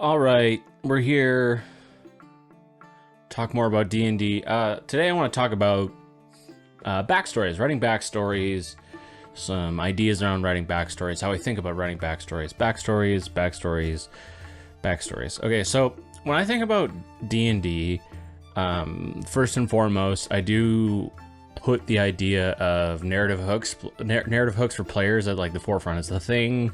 All right, we're here. Talk more about D&D. Today I want to talk about backstories, writing backstories, some ideas around writing backstories, how I think about writing backstories. Backstories. Okay, so when I think about D&D, first and foremost, I do put the idea of narrative hooks for players at like the forefront. It's the thing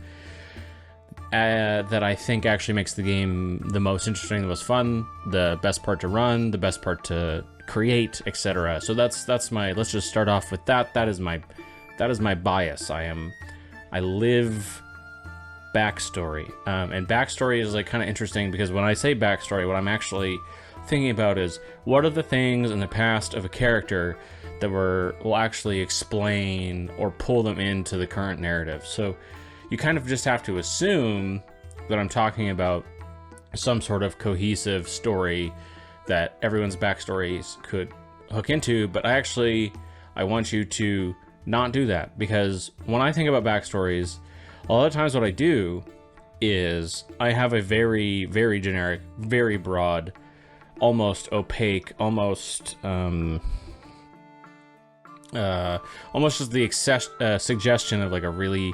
that I think actually makes the game the most interesting, the most fun, the best part to run, the best part to create, etc. So that's my. Let's just start off with that. That is my bias. I live backstory, and backstory is like kind of interesting because when I say backstory, what I'm actually thinking about is what are the things in the past of a character that will actually explain or pull them into the current narrative. So you kind of just have to assume that I'm talking about some sort of cohesive story that everyone's backstories could hook into, but I want you to not do that, because when I think about backstories, a lot of times what I do is I have a very, very generic, very broad, almost opaque, almost just the suggestion of like a really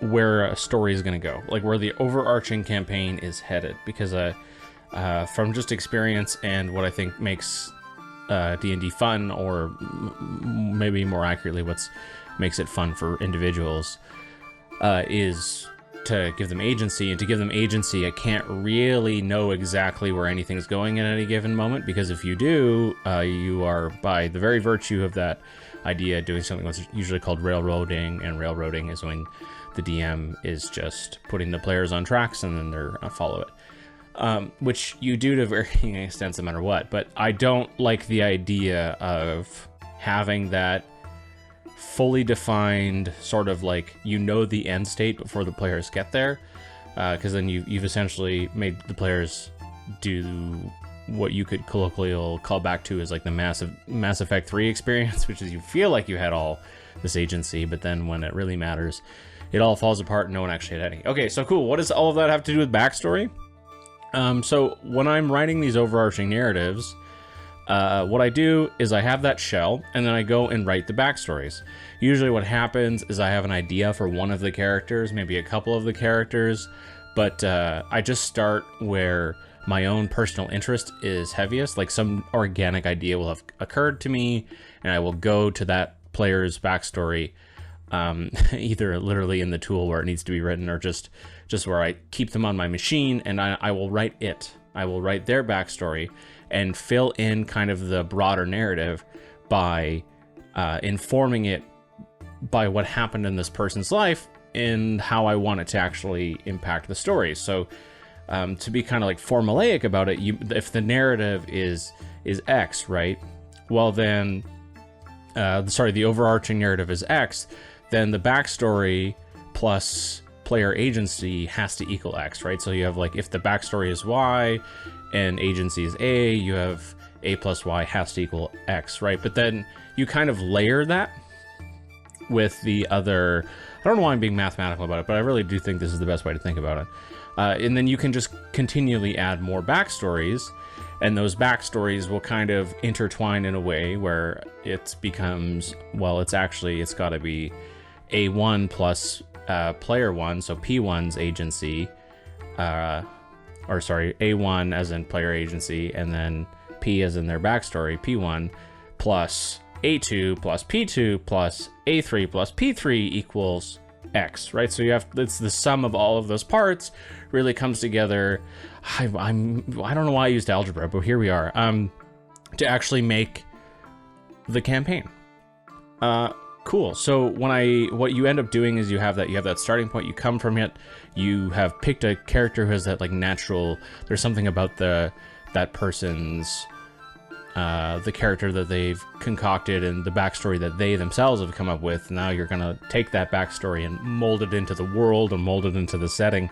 where a story is going to go, like where the overarching campaign is headed, because from just experience and what I think makes D&D fun, or maybe more accurately what makes it fun for individuals, is to give them agency. And to give them agency, I can't really know exactly where anything's going at any given moment, because if you do, you are, by the very virtue of that idea, doing something that's usually called railroading. And railroading is when the DM is just putting the players on tracks and then they're gonna follow it, which you do to varying extents no matter what. But I don't like the idea of having that fully defined sort of like, the end state before the players get there, because then you've essentially made the players do what you could colloquially call back to as like the Mass Effect 3 experience, which is you feel like you had all this agency, but then when it really matters, it all falls apart and no one actually had any. Okay, so cool. What does all of that have to do with backstory? So when I'm writing these overarching narratives, what I do is I have that shell, and then I go and write the backstories. Usually what happens is I have an idea for one of the characters, maybe a couple of the characters, but I just start where my own personal interest is heaviest. Like some organic idea will have occurred to me, and I will go to that player's backstory, either literally in the tool where it needs to be written, or just where I keep them on my machine, and I will write it. I will write their backstory and fill in kind of the broader narrative by informing it by what happened in this person's life and how I want it to actually impact the story. So to be kind of like formulaic about it, if the narrative is X, right? Well then, the overarching narrative is X, then the backstory plus player agency has to equal X, right? So you have like, if the backstory is Y and agency is A, you have A plus Y has to equal X, right? But then you kind of layer that with the other, I don't know why I'm being mathematical about it, but I really do think this is the best way to think about it. And then you can just continually add more backstories, and those backstories will kind of intertwine in a way where it becomes, well, it's got to be A1 plus player 1, so P1's agency, A1 as in player agency, and then P as in their backstory, P1, plus A2 plus P2 plus A3 plus P3 equals X, right? So it's the sum of all of those parts really comes together. I don't know why I used algebra, but here we are, to actually make the campaign. Cool. So what you end up doing is you have that starting point, you come from it, you have picked a character who has that like natural, there's something about that person's the character that they've concocted and the backstory that they themselves have come up with. Now you're gonna take that backstory and mold it into the world, or mold it into the setting,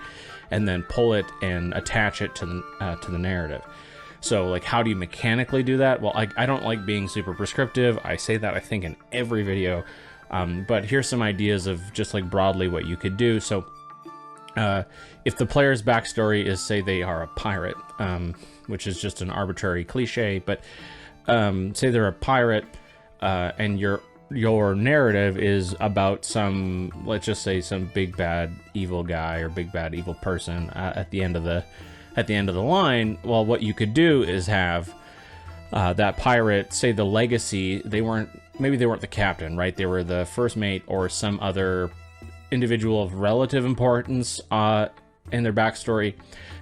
and then pull it and attach it to the narrative. So like, how do you mechanically do that? Well, I don't like being super prescriptive. I say that I think in every video, but here's some ideas of just like broadly what you could do. So If the player's backstory is, say, they are a pirate, which is just an arbitrary cliche, but say they're a pirate, and your narrative is about some, let's just say, some big bad evil guy or big bad evil person at the end of the line. Well, what you could do is have that pirate, say the legacy, maybe they weren't the captain, right? They were the first mate or some other individual of relative importance in their backstory.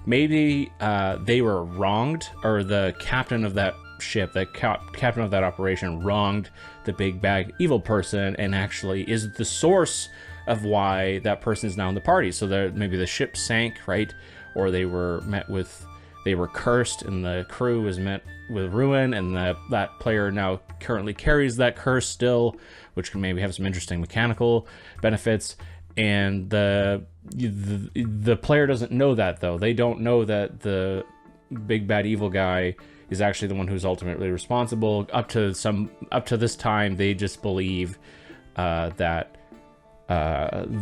Maybe they were wronged, or the captain of that ship, the captain of that operation wronged the big bad evil person, and actually is the source of why that person is now in the party. So maybe the ship sank, right? Or they were cursed, and the crew was met with ruin, and that player now currently carries that curse still, which can maybe have some interesting mechanical benefits. And the player doesn't know that, though. They don't know that the big bad evil guy is actually the one who's ultimately responsible. Up to this time, they just believe that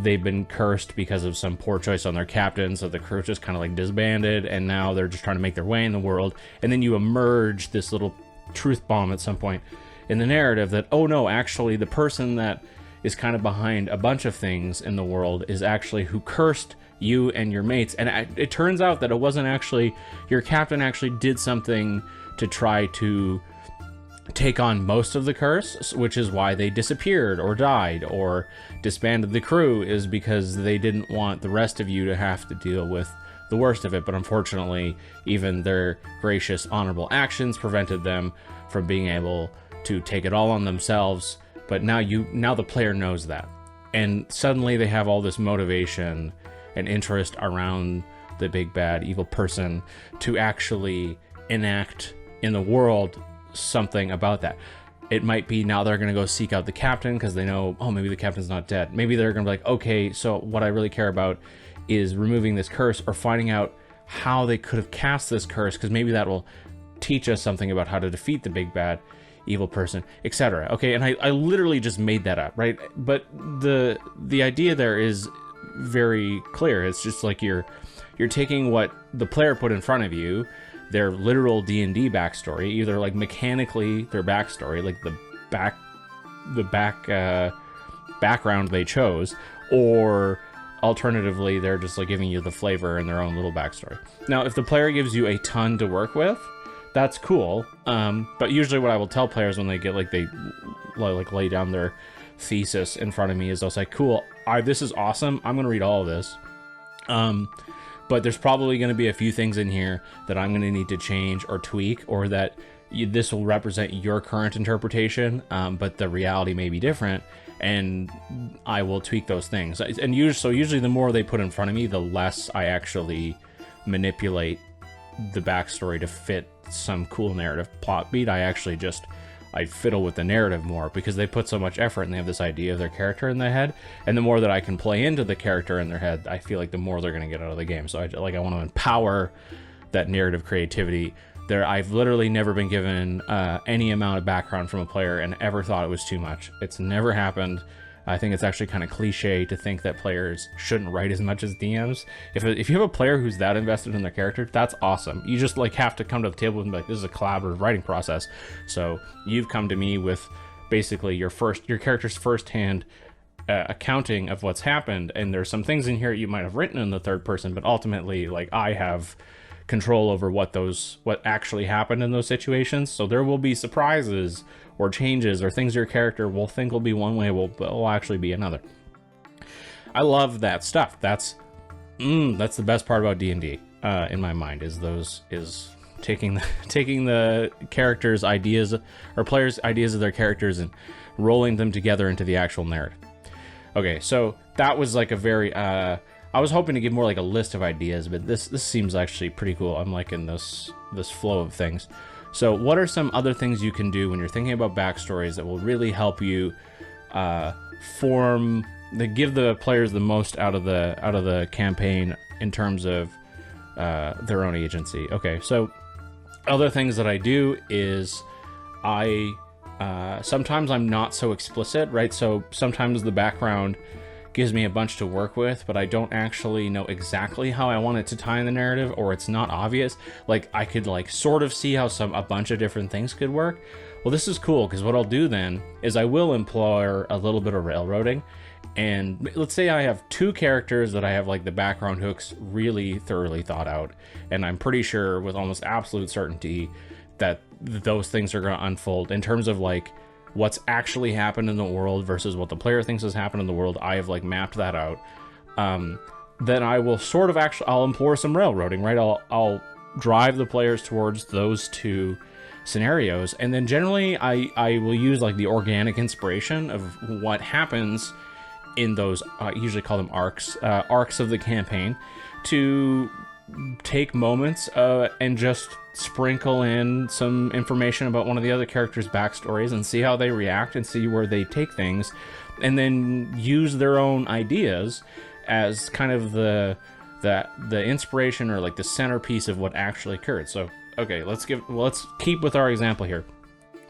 they've been cursed because of some poor choice on their captain, so the crew just kind of like disbanded, and now they're just trying to make their way in the world. And then you emerge this little truth bomb at some point in the narrative that, oh no, actually the person that is kind of behind a bunch of things in the world is actually who cursed you and your mates. And it turns out that it wasn't actually your captain. Actually did something to try to take on most of the curse, which is why they disappeared or died or disbanded the crew, is because they didn't want the rest of you to have to deal with the worst of it. But unfortunately, even their gracious, honorable actions prevented them from being able to take it all on themselves. But now the player knows that, and suddenly they have all this motivation and interest around the big bad evil person to actually enact in the world something about that. It might be now they're going to go seek out the captain because they know, oh, maybe the captain's not dead. Maybe they're going to be like, okay, so what I really care about is removing this curse, or finding out how they could have cast this curse, because maybe that will teach us something about how to defeat the big bad evil person, etc. Okay, and I literally just made that up, right? But the idea there is very clear. It's just like you're taking what the player put in front of you, their literal D&D backstory, either like mechanically their backstory, like the background they chose, or alternatively they're just like giving you the flavor in their own little backstory. Now, if the player gives you a ton to work with, that's cool. But usually what I will tell players when they get they lay down their thesis in front of me is, I'll say, cool, this is awesome, I'm gonna read all of this, but there's probably going to be a few things in here that I'm going to need to change or tweak, or that this will represent your current interpretation, but the reality may be different, and I will tweak those things. And usually the more they put in front of me, the less I actually manipulate the backstory to fit some cool narrative plot beat. I fiddle with the narrative more, because they put so much effort and they have this idea of their character in their head, and the more that I can play into the character in their head, I feel like the more they're going to get out of the game. So I want to empower that narrative creativity. I've literally never been given any amount of background from a player and ever thought it was too much. It's never happened. I think it's actually kind of cliche to think that players shouldn't write as much as DMs. If you have a player who's that invested in their character, that's awesome. You just have to come to the table and be like, this is a collaborative writing process. So you've come to me with basically your character's firsthand accounting of what's happened, and there's some things in here you might have written in the third person, but ultimately I have control over what actually happened in those situations. So there will be surprises or changes or things your character will think will be one way will actually be another. I love that stuff. That's the best part about D&D in my mind, is taking the characters' ideas or players' ideas of their characters and rolling them together into the actual narrative. Okay, so that was like a very I was hoping to give more like a list of ideas, but this seems actually pretty cool. I'm liking this flow of things. So what are some other things you can do when you're thinking about backstories that will really help you give the players the most out of the campaign in terms of their own agency? Okay, so other things that I do is sometimes I'm not so explicit, right? So sometimes the background gives me a bunch to work with, but I don't actually know exactly how I want it to tie in the narrative, or it's not obvious. Like, I could like sort of see how a bunch of different things could work. Well, this is cool, because what I'll do then is I will employ a little bit of railroading. And let's say I have 2 characters that I have like the background hooks really thoroughly thought out, and I'm pretty sure with almost absolute certainty that those things are going to unfold in terms of like what's actually happened in the world versus what the player thinks has happened in the world. I have like mapped that out. Then I will sort of I'll employ some railroading, right? I'll drive the players towards those 2 scenarios, and then generally I will use like the organic inspiration of what happens in those, I usually call them arcs of the campaign, to take moments and just sprinkle in some information about one of the other characters' backstories and see how they react and see where they take things, and then use their own ideas as kind of the inspiration or like the centerpiece of what actually occurred. So okay, let's keep with our example here.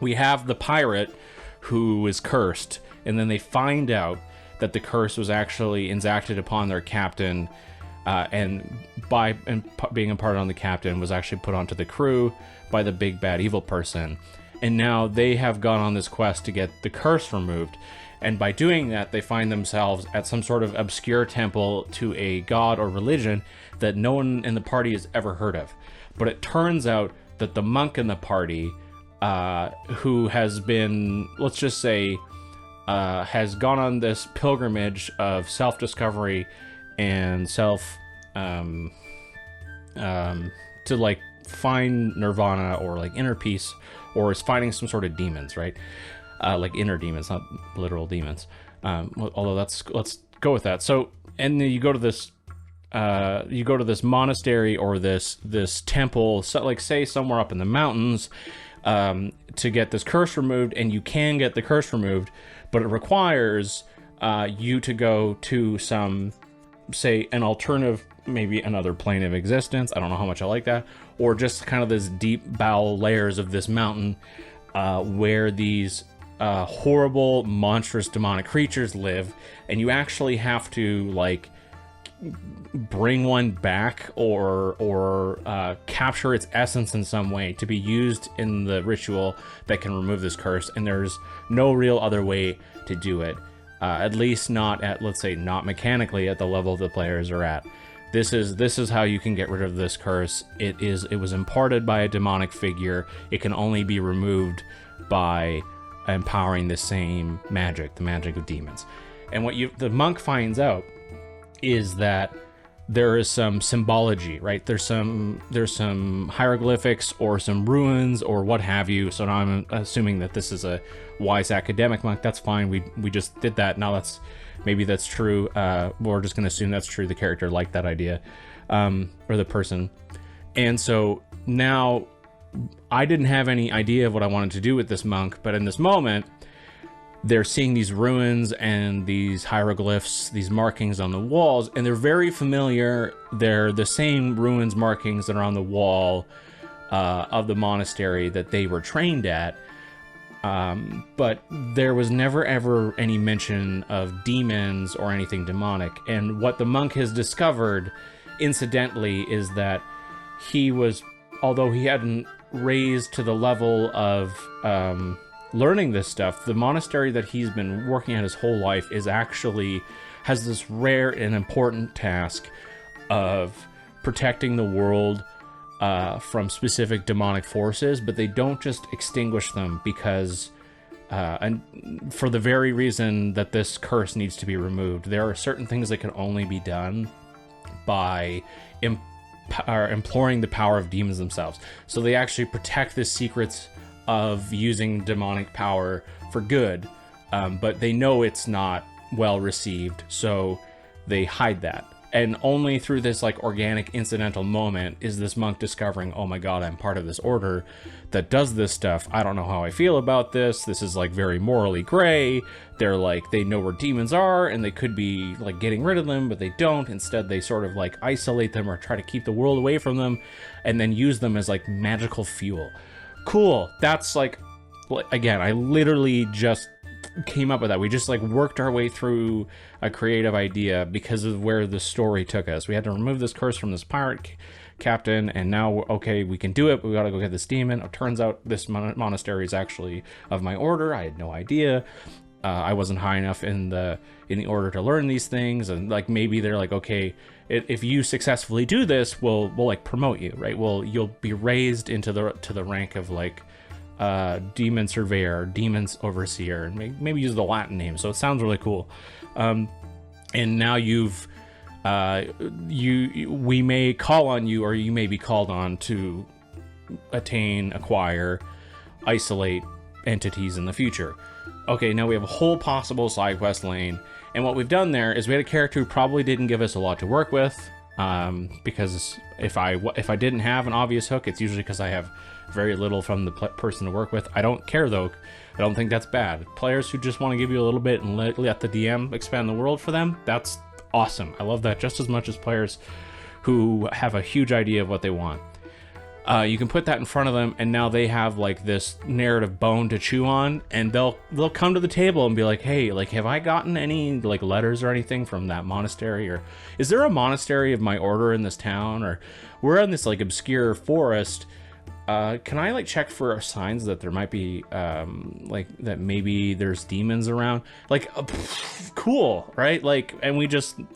We have the pirate who is cursed, and then they find out that the curse was actually enacted upon their captain, and being imparted on the captain was actually put onto the crew by the big bad evil person. And now they have gone on this quest to get the curse removed. And by doing that, they find themselves at some sort of obscure temple to a god or religion that no one in the party has ever heard of. But it turns out that the monk in the party, who has been, let's just say, has gone on this pilgrimage of self-discovery and to like find nirvana or like inner peace, or is fighting some sort of demons, right? Like inner demons, not literal demons. Although let's go with that. So, and then you go to this monastery or this temple, so like say somewhere up in the mountains, to get this curse removed, and you can get the curse removed, but it requires you to go to some, say, an alternative, maybe another plane of existence. I don't know how much I like that, or just kind of this deep bowel layers of this mountain, where these horrible, monstrous, demonic creatures live, and you actually have to like bring one back or capture its essence in some way to be used in the ritual that can remove this curse. And there's no real other way to do it, at least not at, let's say, not mechanically at the level the players are at. This is how you can get rid of this curse. It was imparted by a demonic figure. It can only be removed by empowering the same magic, the magic of demons. And what the monk finds out is that there is some symbology, right? There's some hieroglyphics or some ruins or what have you. So now I'm assuming that this is a wise academic monk. That's fine. We just did that. Now maybe that's true. We're just going to assume that's true. The character liked that idea, or the person. And so now I didn't have any idea of what I wanted to do with this monk, but in this moment, they're seeing these ruins and these hieroglyphs, these markings on the walls, and they're very familiar. They're the same ruins markings that are on the wall of the monastery that they were trained at. But there was never ever any mention of demons or anything demonic. And what the monk has discovered, incidentally, is that although he hadn't raised to the level of learning this stuff, the monastery that he's been working at his whole life has this rare and important task of protecting the world from specific demonic forces, but they don't just extinguish them because and for the very reason that this curse needs to be removed. There are certain things that can only be done by imploring the power of demons themselves. So they actually protect the secrets of using demonic power for good, but they know it's not well received, so they hide that. And only through this like organic incidental moment is this monk discovering, oh my god, I'm part of this order that does this stuff. I don't know how I feel about this. This is like very morally gray. They're like, they know where demons are and they could be like getting rid of them, but they don't. Instead, they sort of like isolate them or try to keep the world away from them and then use them as like magical fuel. Cool. That's like, again, I literally just came up with that. We just like worked our way through a creative idea because of where the story took us. We had to remove this curse from this pirate captain, and now, okay, we can do it, but we gotta go get this demon. It turns out this monastery is actually of my order. I had no idea. I wasn't high enough in the order to learn these things, and like maybe they're like, okay, if you successfully do this, we'll like promote you, right? Well, you'll be raised into the rank of like demon surveyor, demons overseer, and maybe use the Latin name, so it sounds really cool. And now we may call on you, or you may be called on to attain, acquire, isolate entities in the future. Okay, now we have a whole possible side quest lane, and what we've done there is we had a character who probably didn't give us a lot to work with, because if I didn't have an obvious hook, it's usually because I have very little from the person to work with. I don't care though. I don't think that's bad. Players who just want to give you a little bit and let the DM expand the world for them, that's awesome. I love that just as much as players who have a huge idea of what they want. You can put that in front of them, and now they have like this narrative bone to chew on, and they'll come to the table and be like, hey, like, have I gotten any like letters or anything from that monastery, or is there a monastery of my order in this town, or we're in this like obscure forest. Can I like check for signs that there might be like that maybe there's demons around? Like, cool, right? Like, and we didn't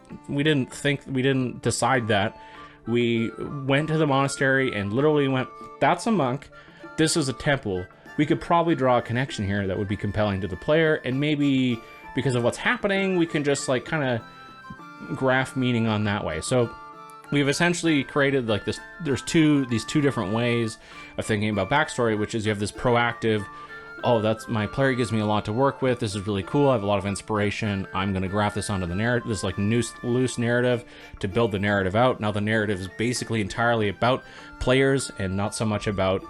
decide that. We went to the monastery and literally went, that's a monk, this is a temple. We could probably draw a connection here that would be compelling to the player, and maybe because of what's happening, we can just like kind of graph meaning on that way. So we've essentially created like this, there's these two different ways of thinking about backstory, which is you have this proactive, oh, that's my player gives me a lot to work with, this is really cool, I have a lot of inspiration, I'm going to graph this onto the narrative, this like loose narrative to build the narrative out. Now the narrative is basically entirely about players and not so much about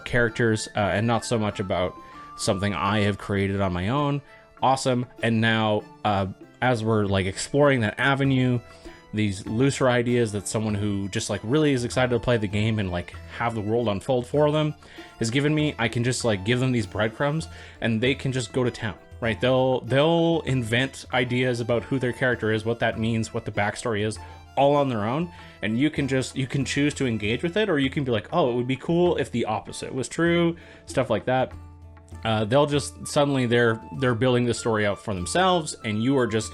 characters, and not so much about something I have created on my own. Awesome. And now as we're like exploring that avenue, these looser ideas that someone who just like really is excited to play the game and like have the world unfold for them has given me, I can just like give them these breadcrumbs and they can just go to town, right? They'll invent ideas about who their character is, what that means, what the backstory is, all on their own, and you can choose to engage with it, or you can be like, oh, it would be cool if the opposite was true, stuff like that. They'll just suddenly they're building the story out for themselves, and you are just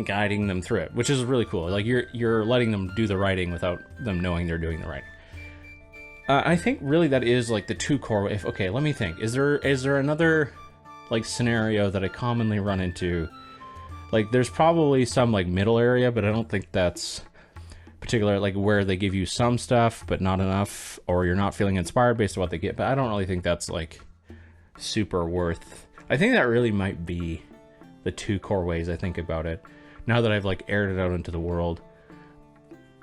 guiding them through it, which is really cool. Like you're letting them do the writing without them knowing they're doing the writing. I think really that is like the two core. Okay, let me think. Is there another like scenario that I commonly run into? Like there's probably some like middle area, but I don't think that's particular, like where they give you some stuff but not enough, or you're not feeling inspired based on what they get. But I don't really think that's like super worth. I think that really might be the two core ways I think about it. Now that I've like aired it out into the world.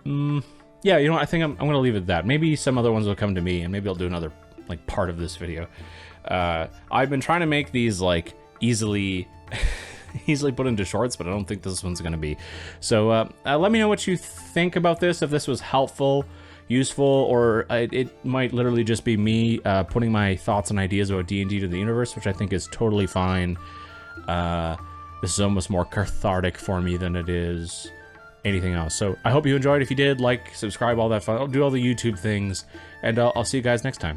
Yeah, you know what? I think I'm going to leave it at that. Maybe some other ones will come to me, and maybe I'll do another like part of this video. I've been trying to make these like easily put into shorts, but I don't think this one's going to be. So let me know what you think about this, if this was helpful, useful, or it might literally just be me putting my thoughts and ideas about D&D to the universe, which I think is totally fine. This is almost more cathartic for me than it is anything else. So I hope you enjoyed. If you did, like, subscribe, all that fun. I'll do all the YouTube things, and I'll see you guys next time.